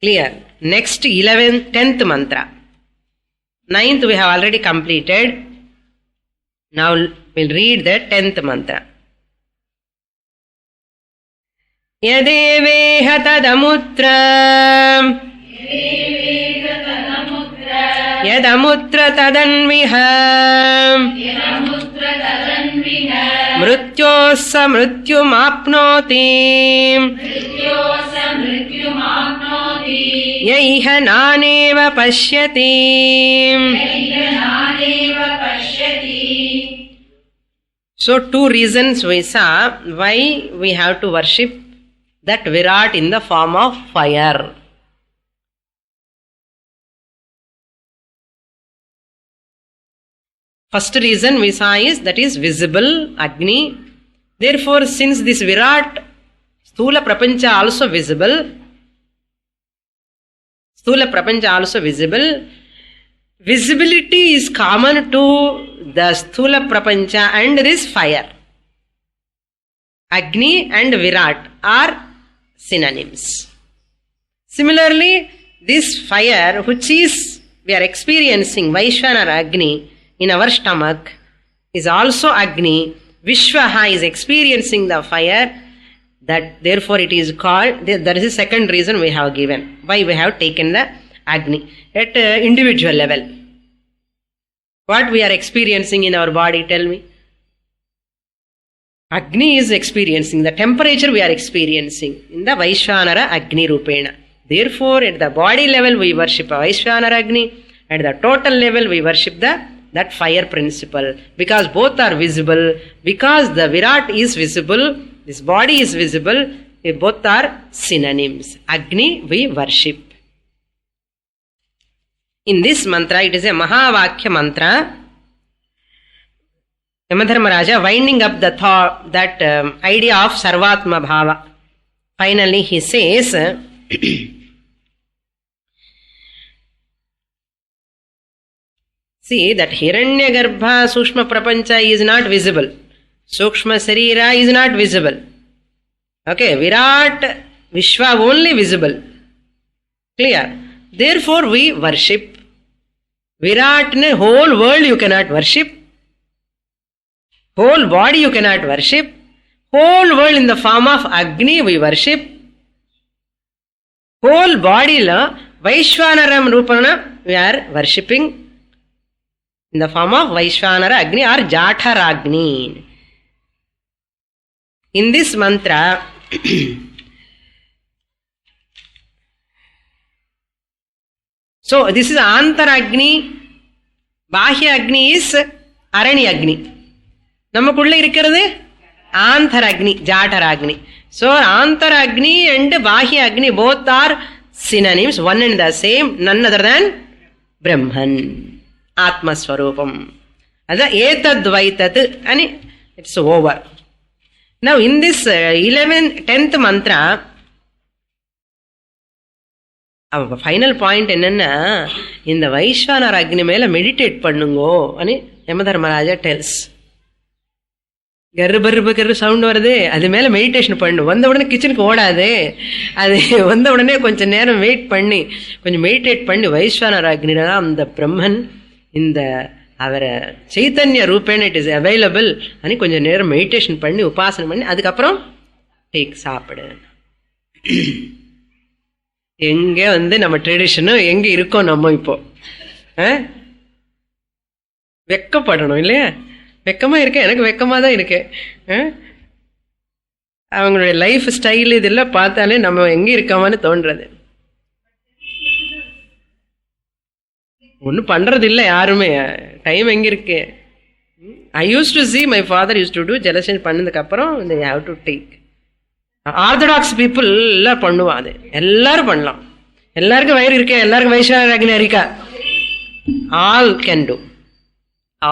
Clear? Next 11th, 10th mantra. 9th we have already completed. Now we'll read the 10th mantra. Yadeveha tadamutra Yadamutra tadanviha Mrityosa mrityumapnoti Yaiha naneva pashyati. So two reasons we saw why we have to worship that Virat in the form of fire. First reason we saw is that is visible, Agni. Therefore, since this Virat, Sthula Prapancha also visible, Sthula Prapancha also visible, visibility is common to the Sthula Prapancha and this fire. Agni and Virat are synonyms. Similarly, this fire which is we are experiencing, Vaishwanara Agni, in our stomach is also Agni. Vishwaha is experiencing the fire. That therefore it is called, that is the second reason we have given why we have taken the Agni at individual level. What we are experiencing in our body, tell me. Agni is experiencing, the temperature we are experiencing in the Vaishvanara Agni Rupena. Therefore, at the body level we worship Vaishvanara Agni, at the total level we worship that fire principle, because both are visible, because the Virat is visible, this body is visible, both are synonyms. Agni we worship. In this mantra, it is a Mahavakya mantra. Yamadharmaraja winding up the thought, that idea of Sarvatma Bhava. Finally, he says, see that Hiranyagarbha Sukshma Prapancha is not visible. Sukshma Sarira is not visible. Okay, Virat Vishwa only visible. Clear? Therefore we worship. Virat ne whole world you cannot worship. Whole body you cannot worship. Whole world in the form of Agni we worship. Whole body la Vaishvanaram Rupana we are worshipping in the form of Vaishvanara Agni or Jatharagni. In this mantra, so this is Antaragni, Bahya Agni is Arani Agni. நமக்குள்ள இருக்கிறது Antaragni, Jatharagni. So Antaragni and Bahya Agni both are synonyms, one and the same, none other than Brahman, Atma Swarupam. Ada etadvaitat and it's over. Now in this 10th mantra, our final point என்னன்னா, இந்த வைஸ்வானர அக்னி மேல meditate பண்ணுங்கோ అని Yamadharmaraja tells. கர்ப்ப sound வருது, அது மேல meditation பண்ணு. வந்த உடனே கிச்சனுக்கு ஓடாது, அது வந்த உடனே கொஞ்சம் நேரம் வெயிட் பண்ணி கொஞ்சம் மெடிடேட் பண்ணி வைஸ்வானர அக்னினா அந்த பிரம்மன் இந்த அவரை சைத்தன்ய ரூபேன இட் இஸ் அவைலபிள் అని கொஞ்சம் நேரம் மெடிடேஷன் பண்ணி உபாசனை பண்ணி அதுக்கப்புறம் டேக் சாப்பிடு. எங்க நம்ம ட்ரெடிஷனும் எங்க இருக்கோம் நம்ம இப்போ வெக்கப்படணும் இல்லையா? வெக்கமா இருக்க, எனக்கு வெக்கமா தான் இருக்கு. அவங்களுடைய லைஃப் ஸ்டைல் இதெல்லாம் பார்த்தாலே நம்ம எங்க இருக்கோமான்னு தோன்றது. ஒன்றும் பண்றது இல்லை யாருமே, டைம் எங்க இருக்கு. I use to see my father use to do ஜெலசன் பண்ணதுக்கு அப்புறம் they have to take. Orthodox people எல்லாம் பண்ணுவாது, எல்லாரும் பண்ணலாம். எல்லாருக்கும் வயிறு இருக்கே, எல்லாருக்கும் வைஷ்ணவ அக்னி இருக்கா? All can do,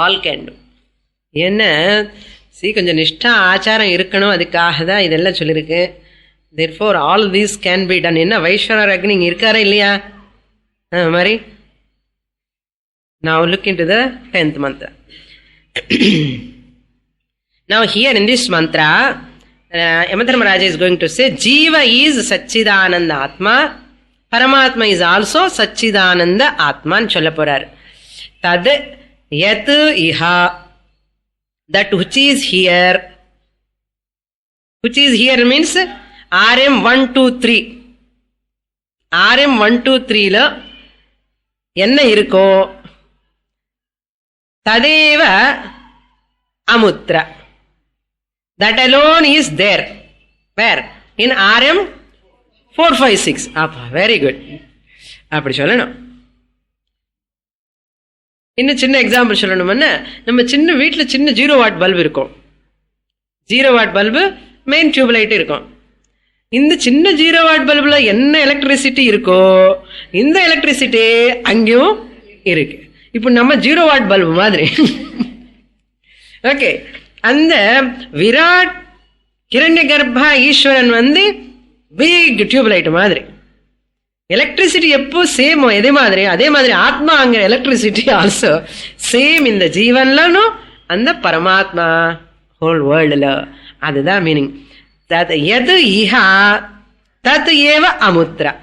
all can do. என்ன கொஞ்சம் நிஷ்டா ஆச்சாரம் இருக்கணும், அதுக்காக தான் இதெல்லாம் சொல்லியிருக்கு. therefore all these can be done. என்ன வைஷ்ணவ அக்னி இங்க இருக்காரா இல்லையா? மாதிரி now look into the 10th mantra. Now here in this mantra, Yamadharmaraja is going to say, Jiva is Satchidananda Atma, Paramatma is also Satchidananda Atma nu solla porar. Tad yat iha, that which is here. Which is here means RM 1 2 3. RM 1 2 3 la என்ன இருக்கோ ததேவ அமுத்ர. That alone is there. Where? In RM 4 5 6. Very good. அப்படி சொல்லணும். இன்னும் சின்ன example சொல்லணும்னா, நம்ம சின்ன வீட்டில் சின்ன 0 வாட் பல்பு இருக்கும். 0 what bulb main tube light இருக்கும். இந்த சின்ன 0 வாட் பல்புல என்ன எலக்ட்ரிசிட்டி இருக்கோ இந்த எலக்ட்ரிசிட்டி அங்கேயும் இருக்கு. இப்போ நம்ம 0 வாட் பல்பு மாதிரி. ஓகே, அந்த விராட் ஹிரண்ய கர்ப்பா ஈஸ்வரன் பிக் டியூப் லைட் மாதிரி. எலக்ட்ரிசிட்டி எப்போ சேமோ எதே மாதிரி, அதே மாதிரி ஆத்மா அங்க எலக்ட்ரிசிட்டி ஆல்சோ சேம் இந்த ஜீவன்லனும் அந்த பரமாத்மா ஹோல் வேர்ல்டுல. அதுதான் மீனிங். தத் எது இஹா தத் ஏவ அமுத்ரா.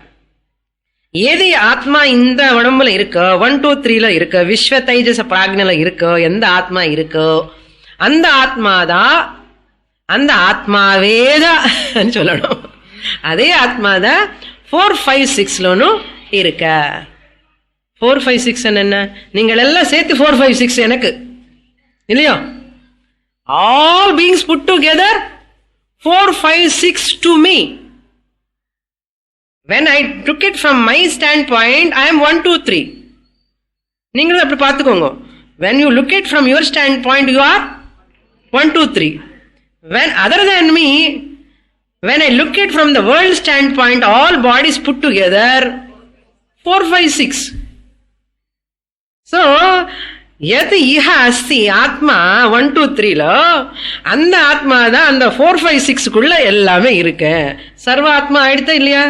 எது ஆத்மா இந்த உடம்புல இருக்கோ, 1 2 3ல இருக்கோ, விஸ்வ தைஜச பிராக்ஞல இருக்கோ, எந்த ஆத்மா இருக்கோ அந்த ஆத்மாதான், அந்த ஆத்மாவேதான் சொல்லணும். அதே ஆத்மாதான் 4 5 6லனும் இருக்க. 4 5 6 என்ன? நீங்கள் எல்லாம் சேர்த்து 4 5 6 எனக்கு இல்லையோ? All beings put together, 4, 5, 6 to me. When I took it from my standpoint, I am 1, 2, 3. நீங்களும் அப்படி பார்த்துக்கோங்க. When you look it from your standpoint, you are 1, 2, 3. When other than me, when I look it from the world standpoint, all bodies put together, 4, 5, 6. So, యత్ ఇహ అస్తి ఆత్మ 1, 2, 3లో அந்த ஆத்மா தான் அந்த 4, 5, 6க்குள்ள எல்லாமே இருக்கு. சர்வ ஆத்மா ஆயிடுதா இல்லையா?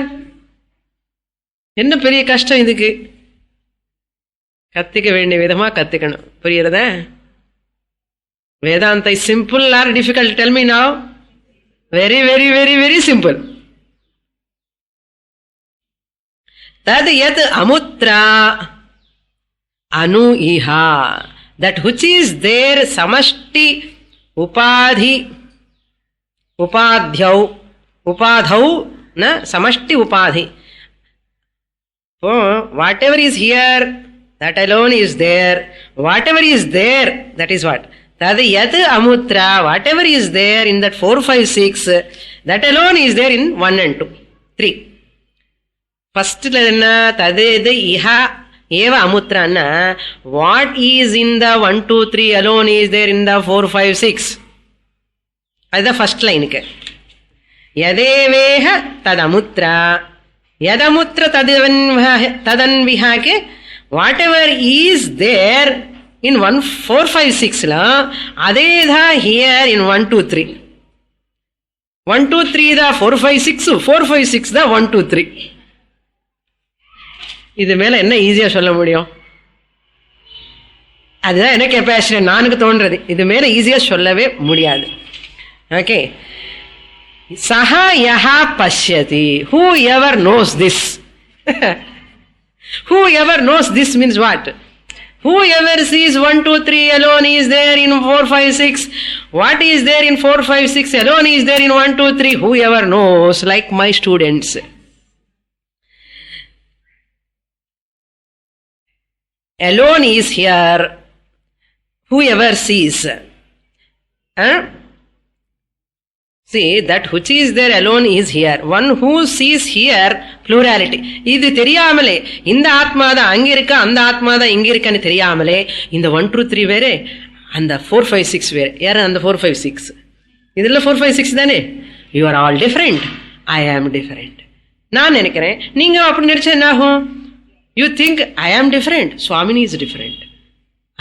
என்ன பெரிய கஷ்டம் இதுக்கு? கத்துக்க வேண்டிய விதமா கத்துக்கணும். புரியுறதா? Vedanta is simple or difficult? Tell me now. Very very very very simple. தத் யத் அமுத்ரா anu iha, that which is there samashti upadhi upadhau na samashti upadhi. So whatever is here, that alone is there. Whatever is there, that is what? Tad yat amutra, whatever is there in that 4, 5, 6, that alone is there in 1 and 2, 3. First lenna taded iha eva amutrana, what is in the 1, 2, 3 alone is there in the 4, 5, 6. That's the first line. Yadeveha tadamutra, yadamutra tadanvihake, whatever is there in 1, 4, 5, 6 la, adedha here in 1, 2, 3. 1, 2, 3 the 4, 5, 6, 4, 5, 6 the 1, 2, 3. இது மேல என்ன ஈஸியா சொல்ல முடியும்? அதுதான் என்ன capacity நானுக்கு தோன்றது. இது மேல ஈஸியா சொல்லவே முடியாது. ஓகே. சஹா யஹா பஷ்யதி, whoever knows this. Who ever knows this means what? Whoever sees 1, 2, 3 alone is there in 4, 5, 6. What is there in 4, 5, 6 alone is there in 1, 2, 3. Whoever knows, like my students. Alone is here. Whoever sees. See, that which is there alone is here. One who sees here, plurality. இது தெரியாமலே இந்த ஆத்மா தான் அங்க இருக்க, அந்த ஆத்மா தான் இங்க இருக்கன்னு தெரியாமலே இந்த 1, 2, 3 வேறே, அந்த 4, 5, 6 வேற. யாரு அந்த 4, 5, 6? இதுல 4, 5, 6 தானே? You are all different. I am different. நான் நினைக்கிறேன், நீங்க அப்படி நினைச்சா என்ன ஆகும்? You think I am different. Swamini is different.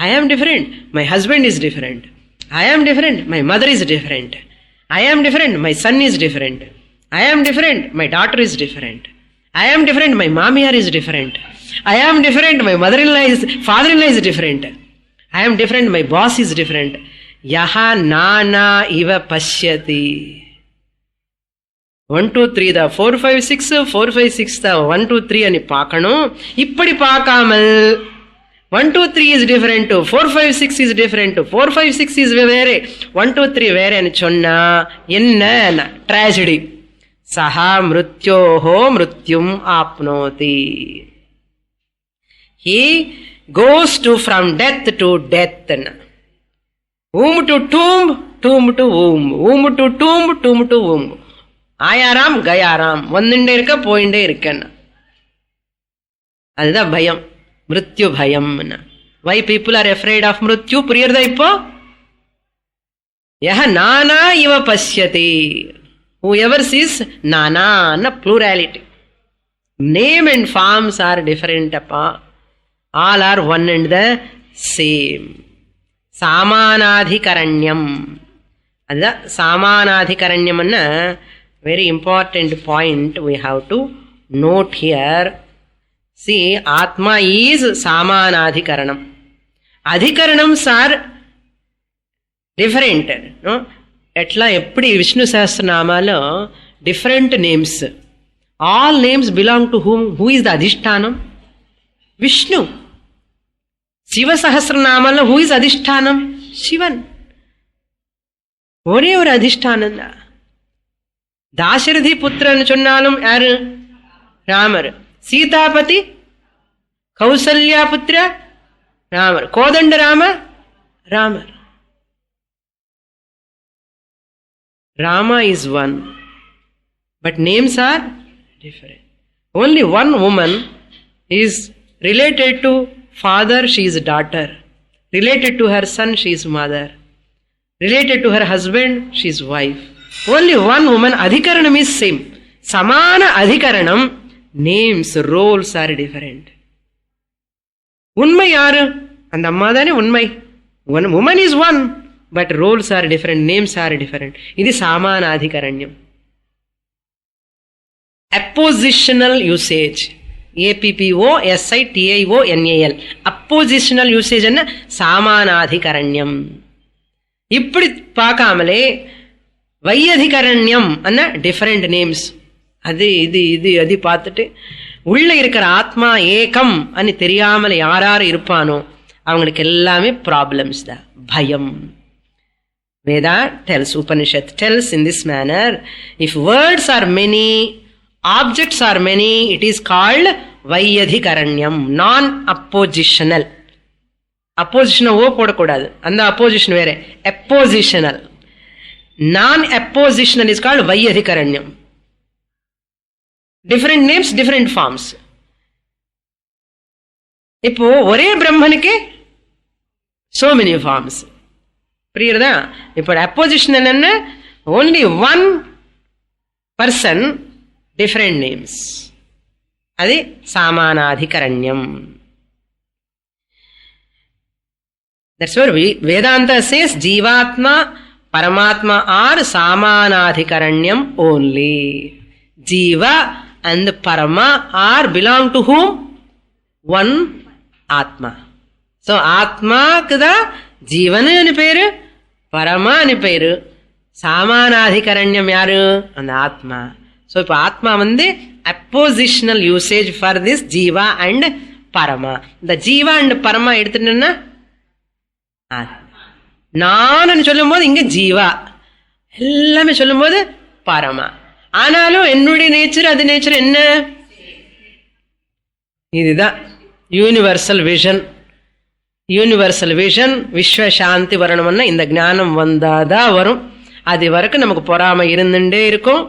I am different. My husband is different. I am different. My mother is different. I am different. My son is different. I am different. My daughter is different. I am different. My mamiyar is different. I am different. My mother-in-law is, father-in-law is different. I am different. My boss is different. Yaha nana iva pashyati. 1, 2, 3 the 4, 5, 6, 4, 5, 6 the 1, 2, 3 ani paakano. Ippadi paakamal 1, 2, 3 is different, 4, 5, 6 is different, 4, 5, 6 is vere, 1, 2, 3 vere ani sonna enna tragedy. Saha mrutyoho mrutyum apnoti. He goes to from death to death. Womb to tomb, tomb to womb, womb to tomb, tomb to womb. ஆயாராம் கயாராம், வந்துட்டே இருக்க போயிட்டே இருக்கேன். அதுதான் பயம், மிருத்யு பயம். Why people are afraid of mrityu? புரியுறதா இப்போ? யஹ நானா இவ பஷ்யதி. Whoever sees nana, plurality. Name and forms are different. All are one and the same. Samanadhikaranyam. அதுதான் சாமானாதிகரண்யம். Very important point we have to note here. See, Atma is Samanadhikaranam. Adhikaranams are different. No? Etla eppadi Vishnu Sahasranamalo different names. All names belong to whom? Who is the Adhishtanam? Vishnu. Shiva Sahasranamalo who is Adhishtanam? Shivan. ஒரே ஒரு அதிஷ்டானம் தான். தாசரதி புத்திரன்னு சொன்னாலும் யாரு? ராமர். சீதாபதி கௌசல்யா புத்திர Ramar. Kothanda Rama Ramar. Rama is one, but names are different. Only one woman is related to father, she is daughter. Related to her son, she is mother. Related to her husband, she is wife. Only one woman. Adhikaranam is same. Samana adhikaranam, names, roles are different. Unmai yaru? And amma dane unmai. One woman is one, but roles are different, names are different. Idi samana adhikaranyam. Appositional usage. APPOSITIONAL. Appositional usage என்ன சாமானாதிகரண்யம். இப்படி பார்க்காமலே வையதிகரண்யம் அண்ணா different names. அது இது இது அது பார்த்துட்டு உள்ள இருக்கிற ஆத்மா ஏகம் అని தெரியாமல் யாராரு இருப்பானோ அவங்களுக்கு எல்லாமே ப்ராப்ளம்ஸ் தான், பயம். Veda tells, Upanishad tells in this manner, if words are many, objects are many, it is called வையதிகரண்யம், நான் அப்போசிஷனல். அப்போசிஷன் ஓ போடக்கூடாது, அந்த அப்போசிஷன் வேற, அப்போசிஷனல். நான் அப்போசிஷனல் இஸ் கால்ட் வையதிகரண்யம். Different names, different forms. இப்போ ஒரே பிரம்மனுக்கு so many forms. புரியுறதா? இப்போ அப்போசிஷனல் என்ன, only one person, different names. అది సామానాధికరణ్యం. That's where Vedanta says Jivatma, Paramatma are Samanadhikaranyam only. Jiva and Parama are belong to whom? One Atma. So Atma kada Jivanu ani peru, Parama ani peru, Samanadhikaranyam yaru? And Atma. So ipo Atma vande appositional usage for this Jiva and Parama. The Jiva and Parama எடுத்துட்டேன்னா நான் சொல்லும் போது இங்க ஜீவா, எல்லாமே சொல்லும் போது பரமா. ஆனாலும் என்னுடைய nature அது நேச்சர் என்ன? இதுதான் யூனிவர்சல் விஷன். யூனிவர்சல் விஷன், விஸ்வ சாந்தி வரணும்னா இந்த ஞானம் வந்தாதான் வரும். அது வரைக்கும் நமக்கு பொறாமை இருந்துட்டே இருக்கும்.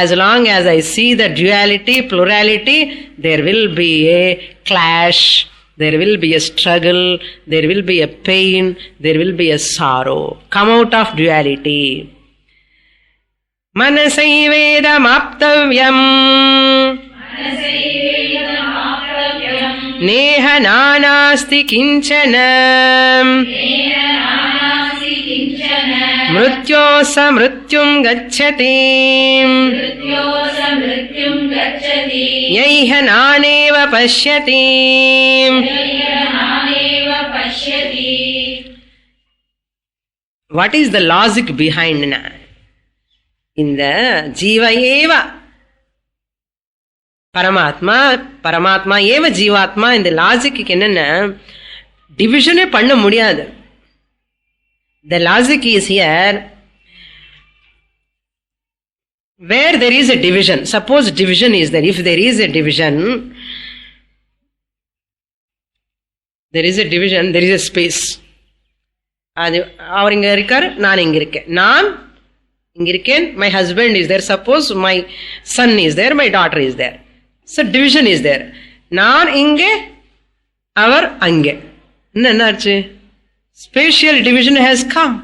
as long as I see the duality, plurality, there will be a clash, there will be a struggle, there will be a pain, there will be a sorrow. Come out of duality. Manasaivedamaptavyam neha nanasti kinchana mrityosa mrityum gacchati yaiha naneva pashyati. What is the logic behind இந்த ஜீவ ஏவ பரமாத்மா, பரமாத்மா ஏவ ஜீவாத்மா. இந்த logic என்னன்னா டிவிஷனே பண்ண முடியாது. The logic is here, where there is a division. Suppose division is there. If there is a division, there is a division, there is a space. அது அவர் இங்க இருக்காரு, நான் இங்க இருக்கேன். நான் இங்க இருக்கேன், my husband is there. Suppose my son is there, my daughter is there. So division is there. நான் இங்கே, அவர் அங்கே. என்ன ஆச்சு? Spatial division has come.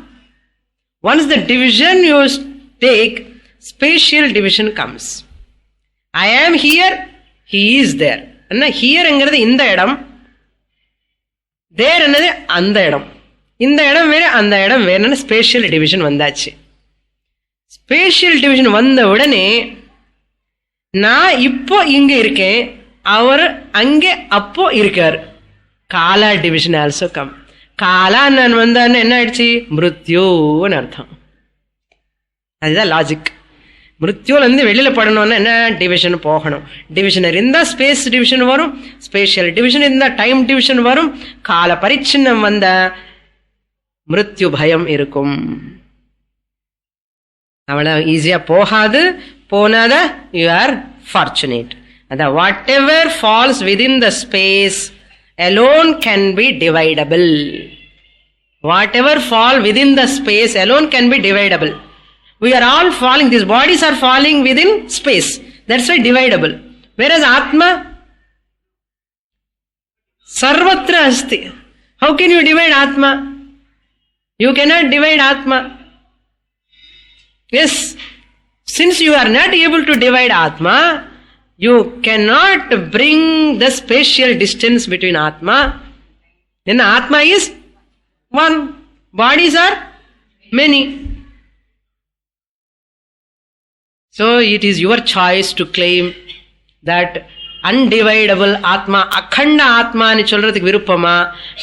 Once the division you take, spatial division comes. I am here, he is there. என்ன here என்கிறது இந்த இடம், there என்னது அந்த இடம், இந்த இடம் வேற அந்த இடம் வேற. ஸ்பேஷியல் டிவிஷன் வந்தாச்சு. ஸ்பேஷியல் டிவிஷன் வந்த உடனே நான் இப்போ இங்க இருக்கேன், அவர் அங்கே அப்போ இருக்கார். காலா டிவிஷன் ஆல்சோ கம். காலா நான் வந்தான்னு என்ன ஆயிடுச்சு? மிருத்யோன்னு அர்த்தம். அதுதான் லாஜிக். மிருத்யோல இருந்து வெளியில படணும்னா என்ன? டிவிஷன் போகணும். டிவிஷன் இருந்தா ஸ்பேஸ் டிவிஷன் வரும், ஸ்பேஷியல் டிவிஷன் இருந்தா டைம் டிவிஷன் வரும். கால பரிச்சின்னம் வந்த மிருத்யு பயம் இருக்கும். அவ்வளவு ஈஸியா போகாது. போனாத யூ ஆர் ஃபார்ச்சுனேட். அதான் whatever falls within the space alone can be dividable. Whatever fall within the space alone can be dividable. We are all falling. These bodies are falling within space. That's why dividable. Whereas Atma, sarvatra asti. How can you divide Atma? You cannot divide Atma. Yes, since you are not able to divide Atma, you cannot bring the spatial distance between Atma. Then Atma is one. Bodies are many. So it is your choice to claim that undividable Atma, akhanda Atma ani சொல்றதுக்கு விருப்பமா,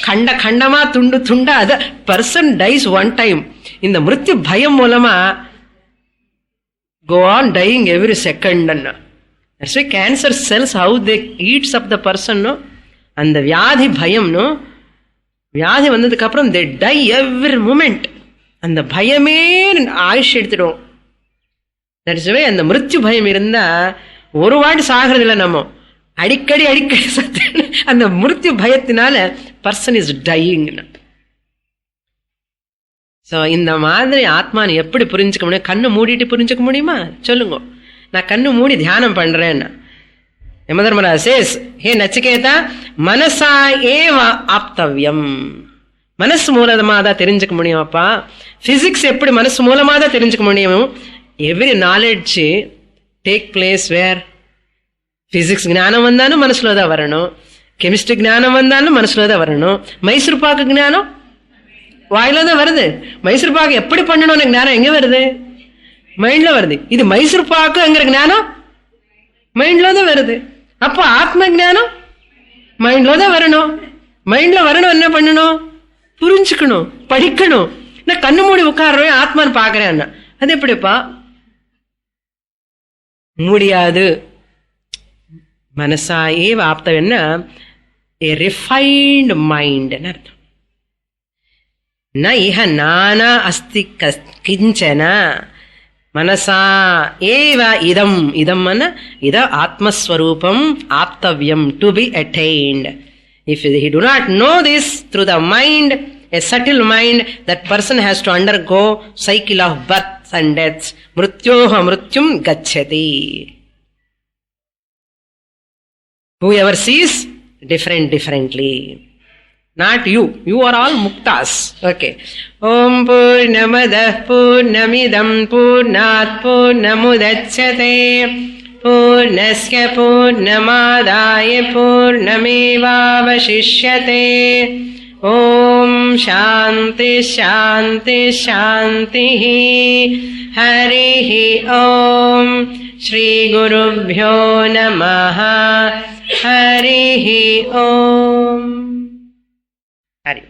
கண்ட கண்டமா துண்டு துண்டா, the person dies one time. இந்த மிருத்யு பயம் மூலமா go on dying every second. That's why cancer cells, how they eats up the person, no? And the வியாதி பயம், no? வியாதி வந்ததுக்கு அப்புறம் they die every moment. அந்த பயமே ஆயுஷ் எடுத்துடும். That's why அந்த மிருத்யு பயம் இருந்தா ஒரு வாட்டி சாகிறது இல்லை, நம்ம அடிக்கடி சத்து. அந்த மிருத்யு பயத்தினால பர்சன் இஸ் டையிங். ஸோ இந்த மாதிரி ஆத்மானு எப்படி புரிஞ்சுக்க முடியும்? கண்ணு மூடிட்டு புரிஞ்சுக்க முடியுமா? சொல்லுங்க. நான் கண்ணு மூடி தியானம் பண்றேன். யமதர்மராஜ் சேஸ், ஹே நச்சிகேதா, மனசா ஏவ ஆப்தவ்யம். மனசு மூலமா தான் தெரிஞ்சுக்க முடியும். அப்பா பிசிக்ஸ் எப்படி மனசு மூலமா தான் தெரிஞ்சுக்க முடியும்? Every knowledge take place where physics ஞானம் வந்தாலும் மனசுல தான் வரணும், கெமிஸ்ட்ரி ஞானம் வந்தாலும் மனசுல தான் வரணும், மைசூர் பாக்கு ஞானம் வாயில தான் வருது. மைசூர் பாக்கு எப்படி பண்ணணும்னு ஞானம் எங்க வருது? மைண்ட்ல வருது. இது மைசூர் பாக்குங்கிற ஞானம் மைண்ட்ல தான் வருது. அப்போ ஆத்ம ஞானம் மைண்ட்ல தான் வரணும். மைண்ட்ல வரணும், என்ன பண்ணணும்? புரிஞ்சுக்கணும், படிக்கணும். நான் கண்ணு மூடி உட்கார்றேன், ஆத்மான்னு பாக்குறேன். அது எப்படிப்பா முடியாது? மனசா ஏவ ஆப்தவன்னா a refined mind ன்னு அர்த்தம். ந இஹ நானா அஸ்தி கிஞ்சன மனசா ஏவ இதம். இதம் இத ஆத்மஸ்வரூபம் ஆப்தவ்யம், to be attained. If he do not know this through the mind, a subtle mind, that person has to undergo cycle of births and deaths. Mrityoha mrityum gacchati. Whoever sees differently. Not you. You are all muktas. Okay. Om Purnamadah Purnamidam Purnat Purnamudachyate Purnasya Purnamadaya Purnamevavashishyate. Om Shanti Shanti Shanti. Harihi Om. Shri Gurubhyo Namaha. Harihi Om. Hari.